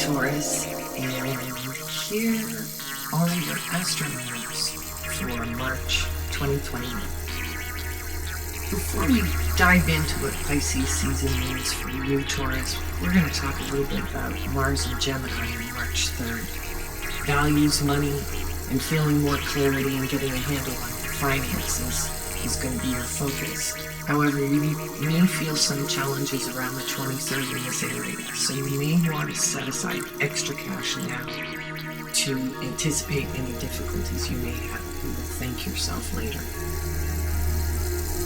Taurus, and here are your Astro news for March 2021. Before we dive into what Pisces season means for you, Taurus, we're going to talk a little bit about Mars and Gemini on March 3rd. Values, money, and feeling more clarity and getting a handle on your finances is going to be your focus. However, you may feel some challenges around the 23rd in this area, so you may want to set aside extra cash now to anticipate any difficulties you may have. You will thank yourself later.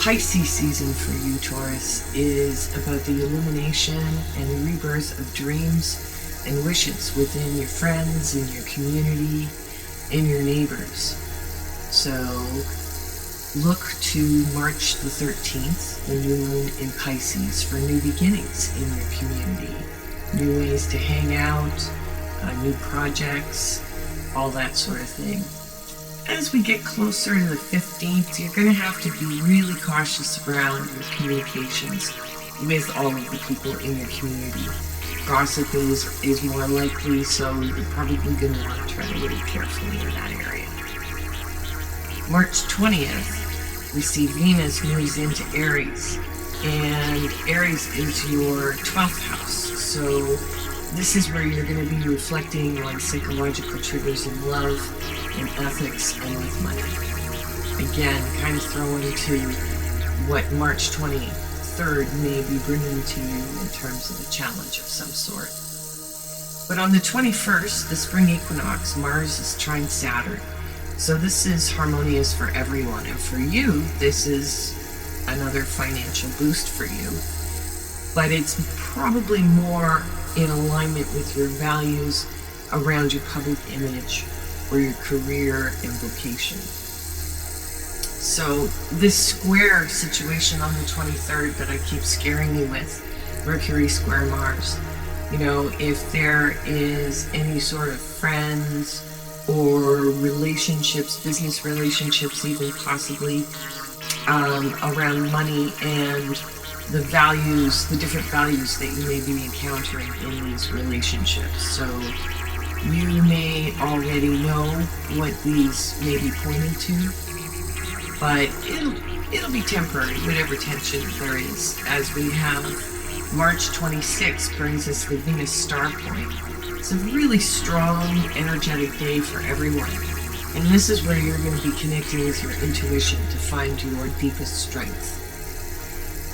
Pisces season for you, Taurus, is about the illumination and the rebirth of dreams and wishes within your friends, in your community, and your neighbors. So look to March the 13th, the new moon in Pisces, for new beginnings in your community, new ways to hang out, new projects, all that sort of thing. As we get closer to the 15th, you're going to have to be really cautious around your communications with all of the people in your community. Gossip is more likely, so you're probably going to want to tread a little carefully in that area. March 20th, we see Venus moves into Aries, and Aries is your 12th house. So this is where you're going to be reflecting on psychological triggers in love, in ethics, and with money. Again, kind of throw into what March 23rd may be bringing to you in terms of a challenge of some sort. But on the 21st, the spring equinox, Mars is trine Saturn. So this is harmonious for everyone. And for you, this is another financial boost for you. But it's probably more in alignment with your values around your public image or your career and vocation. So this square situation on the 23rd that I keep scaring you with, Mercury square Mars, if there is any sort of friends or relationships, business relationships even possibly, around money and the values, the different values that you may be encountering in these relationships. So you may already know what these may be pointing to, but it'll be temporary, whatever tension there is, as we have March 26th brings us the Venus star point. It's a really strong, energetic day for everyone. And this is where you're going to be connecting with your intuition to find your deepest strength.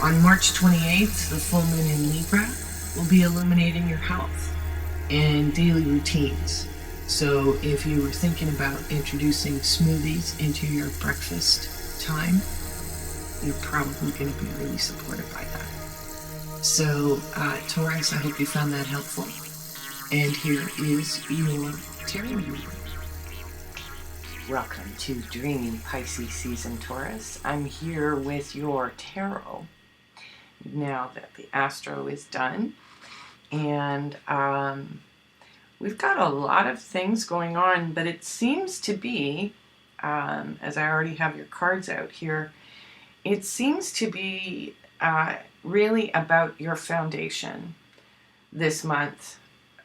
On March 28th, the full moon in Libra will be illuminating your health and daily routines. So if you were thinking about introducing smoothies into your breakfast time, you're probably going to be really supported by that. So, Taurus, I hope you found that helpful. And here is your tarot reading. Welcome to Dreamy Pisces season, Taurus. I'm here with your tarot now that the Astro is done. And we've got a lot of things going on, but it seems to be, as I already have your cards out here, it seems to be really about your foundation this month,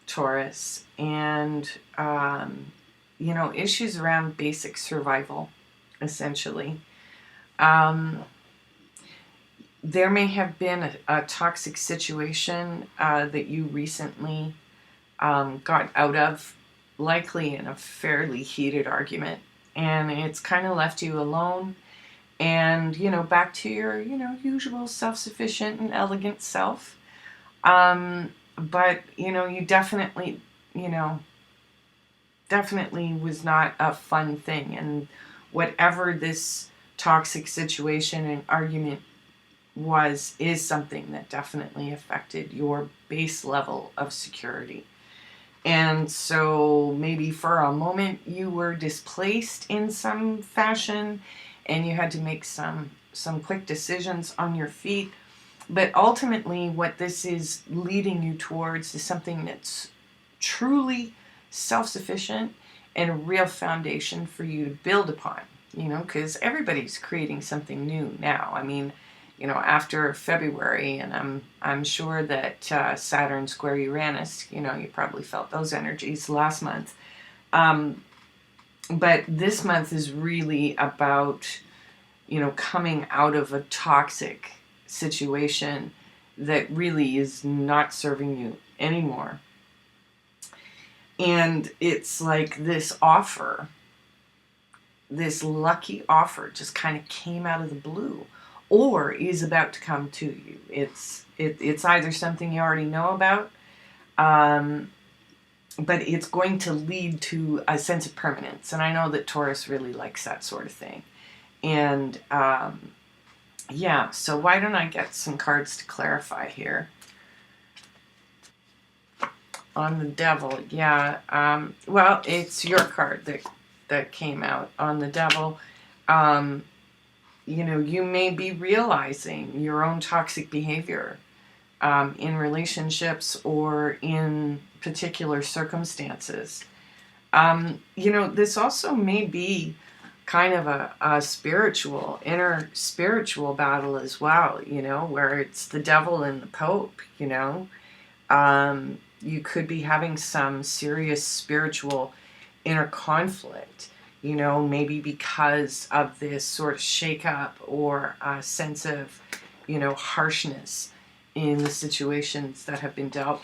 Taurus, and issues around basic survival, essentially. There may have been a toxic situation that you recently got out of, likely in a fairly heated argument, and it's kind of left you alone and, back to your, usual self-sufficient and elegant self. But, you definitely was not a fun thing. And whatever this toxic situation and argument is something that definitely affected your base level of security. And so maybe for a moment you were displaced in some fashion and you had to make some quick decisions on your feet. But ultimately what this is leading you towards is something that's truly self-sufficient and a real foundation for you to build upon, because everybody's creating something new now. I mean, after February, and I'm sure that Saturn square Uranus, you probably felt those energies last month. But this month is really about, coming out of a toxic situation that really is not serving you anymore. And it's like this offer, this lucky offer just kind of came out of the blue, or is about to come to you. It's either something you already know about, but it's going to lead to a sense of permanence. And I know that Taurus really likes that sort of thing. And yeah, so why don't I get some cards to clarify here? On the Devil, yeah. Well, it's your card that came out on the Devil. You may be realizing your own toxic behavior in relationships or in particular circumstances. This also may be kind of a spiritual, inner spiritual battle as well, where it's the Devil and the Pope, you could be having some serious spiritual inner conflict, maybe because of this sort of shakeup or a sense of, harshness in the situations that have been dealt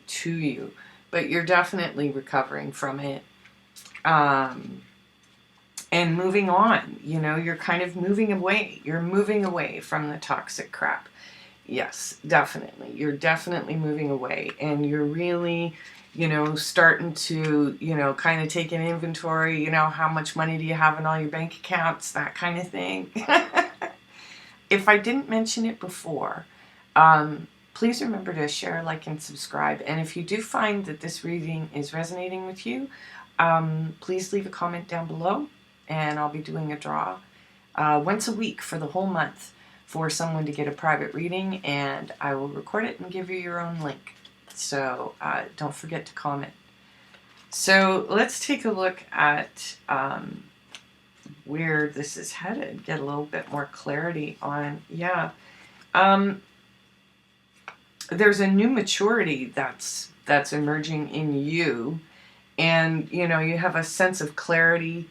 to you. But you're definitely recovering from it. And moving on, you're kind of moving away. You're moving away from the toxic crap. Yes, definitely. You're definitely moving away, and you're really, starting to, kind of take an inventory, how much money do you have in all your bank accounts, that kind of thing. If I didn't mention it before, please remember to share, like, and subscribe. And if you do find that this reading is resonating with you, please leave a comment down below, and I'll be doing a draw once a week for the whole month for someone to get a private reading, and I will record it and give you your own link. So don't forget to comment. So let's take a look at where this is headed, get a little bit more clarity on, there's a new maturity that's emerging in you, and you have a sense of clarity,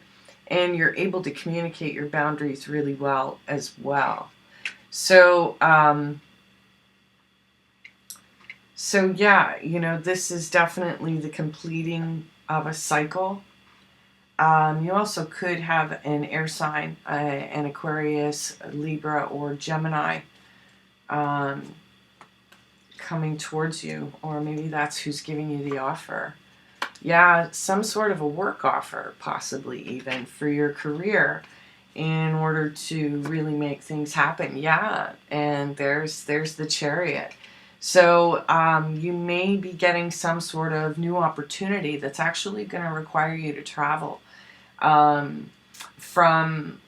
and you're able to communicate your boundaries really well as well. So yeah, this is definitely the completing of a cycle. You also could have an air sign, an Aquarius, Libra, or Gemini coming towards you, or maybe that's who's giving you the offer. Yeah, some sort of a work offer, possibly even for your career, in order to really make things happen. Yeah, and there's the Chariot. So you may be getting some sort of new opportunity that's actually going to require you to travel from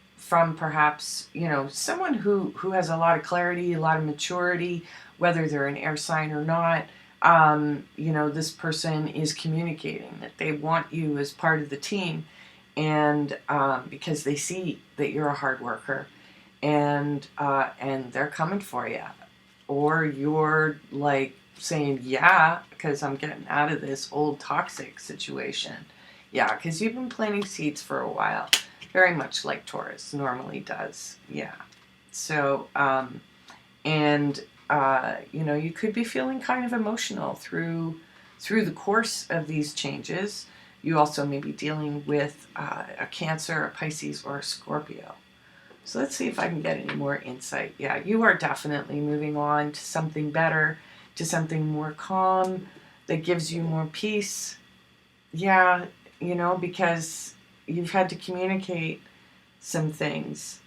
perhaps, someone who has a lot of clarity, a lot of maturity, whether they're an air sign or not. This person is communicating that they want you as part of the team, and because they see that you're a hard worker, and they're coming for you, or you're like saying, yeah, because I'm getting out of this old toxic situation. Yeah, because you've been planting seeds for a while, very much like Taurus normally does. Yeah. So you could be feeling kind of emotional through the course of these changes. You also may be dealing with a Cancer, a Pisces, or a Scorpio. So let's see if I can get any more insight. Yeah, you are definitely moving on to something better, to something more calm, that gives you more peace. Yeah, because you've had to communicate some things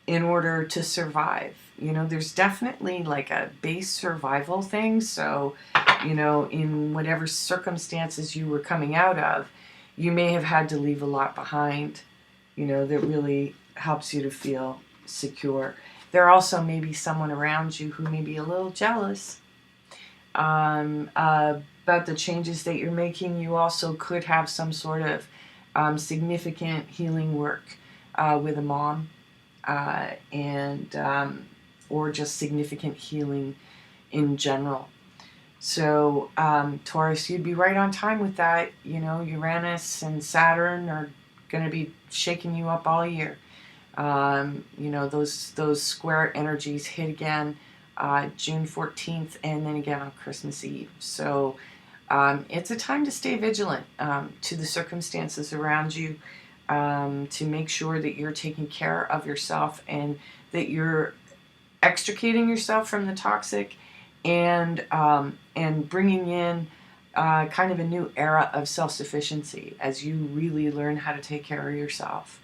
in order to survive. There's definitely like a base survival thing. So, in whatever circumstances you were coming out of, you may have had to leave a lot behind, that really helps you to feel secure. There also may be someone around you who may be a little jealous about the changes that you're making. You also could have some sort of significant healing work with a mom. or just significant healing in general. So Taurus, you'd be right on time with that. You know, Uranus and Saturn are going to be shaking you up all year. You know, those square energies hit again June 14th and then again on Christmas Eve. So it's a time to stay vigilant to the circumstances around you, to make sure that you're taking care of yourself and that you're extricating yourself from the toxic and bringing in kind of a new era of self-sufficiency as you really learn how to take care of yourself.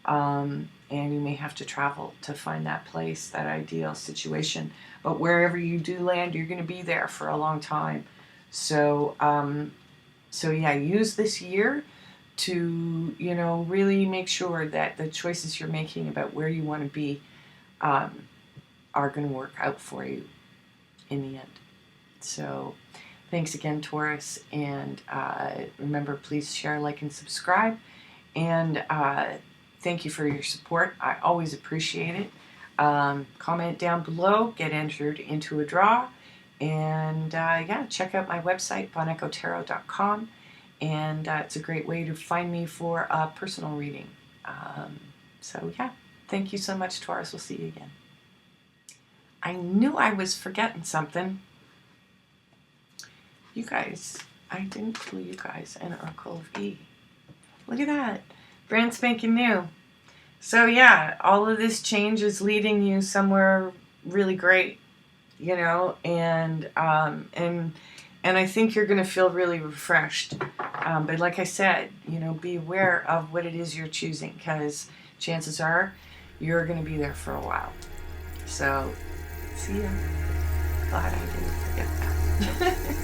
And you may have to travel to find that place, that ideal situation. But wherever you do land, you're going to be there for a long time. So, yeah, use this year to, you know, really make sure that the choices you're making about where you want to be are going to work out for you in the end. So thanks again, Taurus. And remember, please share, like, and subscribe. And thank you for your support. I always appreciate it. Comment down below, get entered into a draw. And yeah, check out my website, bonecotarot.com. And it's a great way to find me for a personal reading. So yeah, thank you so much, Taurus. We'll see you again. I knew I was forgetting something. You guys, I didn't clue you guys an Oracle of E. Look at that. Brand spanking new. So yeah, all of this change is leading you somewhere really great, you know, and I think you're going to feel really refreshed. But like I said, you know, be aware of what it is you're choosing, because chances are you're going to be there for a while. So, see ya. Glad I didn't forget that.